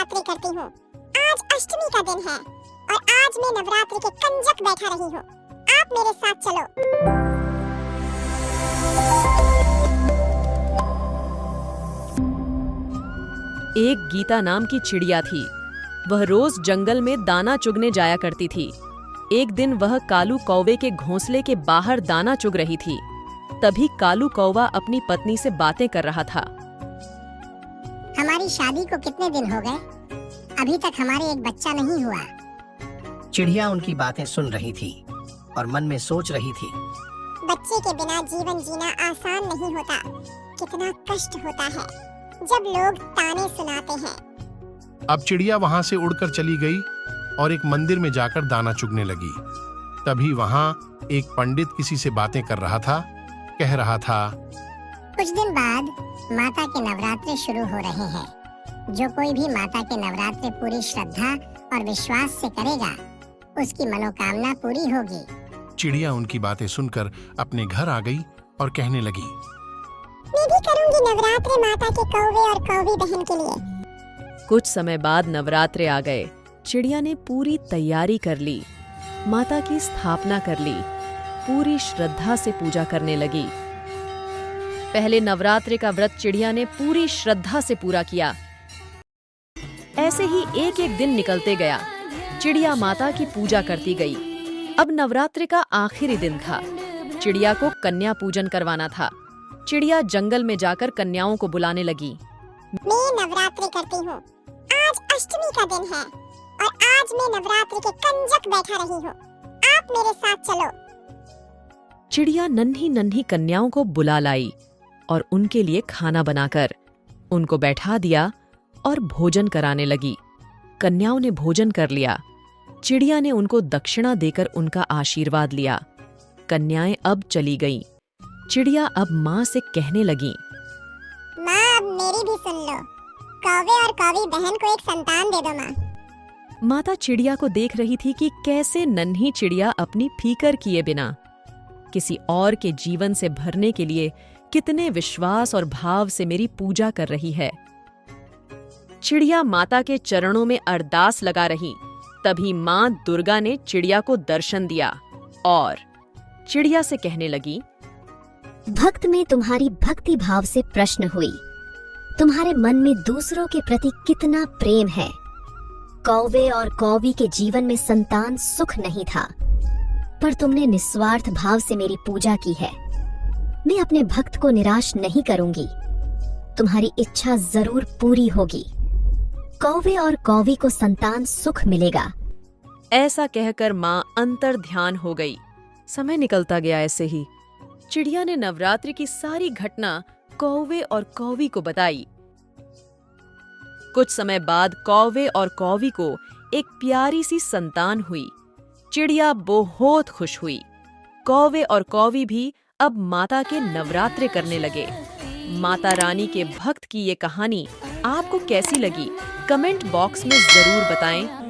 नवरात्रि करती हूँ। आज अष्टमी का दिन है और आज मैं नवरात्रि के कंजक बैठा रही हूँ। आप मेरे साथ चलो। एक गीता नाम की चिड़िया थी। वह रोज जंगल में दाना चुगने जाया करती थी। एक दिन वह कालू कौवे के घोंसले के बाहर दाना चुग रही थी। तभी कालू कौवा अपनी पत्नी से बातें कर रहा था। हमारी शादी को कितने दिन हो गए? अभी तक हमारे एक बच्चा नहीं हुआ। चिड़िया उनकी बातें सुन रही थी और मन में सोच रही थी। बच्चे के बिना जीवन जीना आसान नहीं होता। कितना कष्ट होता है जब लोग ताने सुनाते हैं। अब चिड़िया वहां से उड़कर चली गई और एक मंदिर में जाकर दाना चुगने लगी। तभी वहां एक पंडित किसी से बातें कर रहा था। कह रहा था, कुछ दिन बाद माता के नवरात्रे शुरू हो रहे हैं। जो कोई भी माता के नवरात्रे पूरी श्रद्धा और विश्वास से करेगा, उसकी मनोकामना पूरी होगी। चिड़िया उनकी बातें सुनकर अपने घर आ गई और कहने लगी, मैं भी करूंगी नवरात्रे माता के कौवे और कौवी बहन के लिए। कुछ समय बाद नवरात्रे आ गए। चिड़िया ने पूरी तैयारी कर ली। माता की स्थापना कर ली। पूरी श्रद्धा से पूजा करने लगी। पहले नवरात्रे का व्रत चिड़िया ने पूरी श्रद्धा से पूरा किया। ऐसे ही एक एक दिन निकलते गया। चिड़िया माता की पूजा करती गई। अब नवरात्रे का आखिरी दिन था। चिड़िया को कन्या पूजन करवाना था। चिड़िया जंगल में जाकर कन्याओं को बुलाने लगी। मैं नवरात्रि करती हूँ। आज अष्टमी का दिन है और आज मैं नवरात्रि के कंजक बैठा रही हूँ। आप मेरे साथ चलो। चिड़िया नन्ही नन्ही कन्याओं को बुला लाई और उनके लिए खाना बनाकर उनको बैठा दिया और भोजन कराने लगी। कन्याओं ने भोजन कर लिया। चिड़िया ने उनको दक्षिणा देकर उनका आशीर्वाद लिया। कन्याएं अब चली गईं। चिड़िया अब माँ से कहने लगी, माँ अब मेरी भी सुन लो। कौवे और कौवी बहन को एक संतान दे दो माँ। माता चिड़िया को देख रही थी कि कैसे नन्ही चिड़िया अपनी फीकर किए बिना किसी और के जीवन से भरने के लिए कितने विश्वास और भाव से मेरी पूजा कर रही है। चिड़िया माता के चरणों में अरदास लगा रही। तभी माँ दुर्गा ने चिड़िया को दर्शन दिया और चिड़िया से कहने लगी, भक्त में तुम्हारी भक्ति भाव से प्रश्न हुई। तुम्हारे मन में दूसरों के प्रति कितना प्रेम है। कौवे और कौवी के जीवन में संतान सुख नहीं था, पर तुमने निस्वार्थ भाव से मेरी पूजा की है। मैं अपने भक्त को निराश नहीं करूंगी। तुम्हारी इच्छा जरूर पूरी होगी। कौवे और कौवी को संतान सुख मिलेगा। ऐसा कहकर माँ अंतर ध्यान हो गई। समय निकलता गया। ऐसे ही चिड़िया ने नवरात्रि की सारी घटना कौवे और कौवी को बताई। कुछ समय बाद कौवे और कौवी को एक प्यारी सी संतान हुई। चिड़िया बहुत खुश हुई। कौवे और कौवी भी अब माता के नवरात्रे करने लगे। माता रानी के भक्त की ये कहानी आपको कैसी लगी? कमेंट बॉक्स में जरूर बताएं।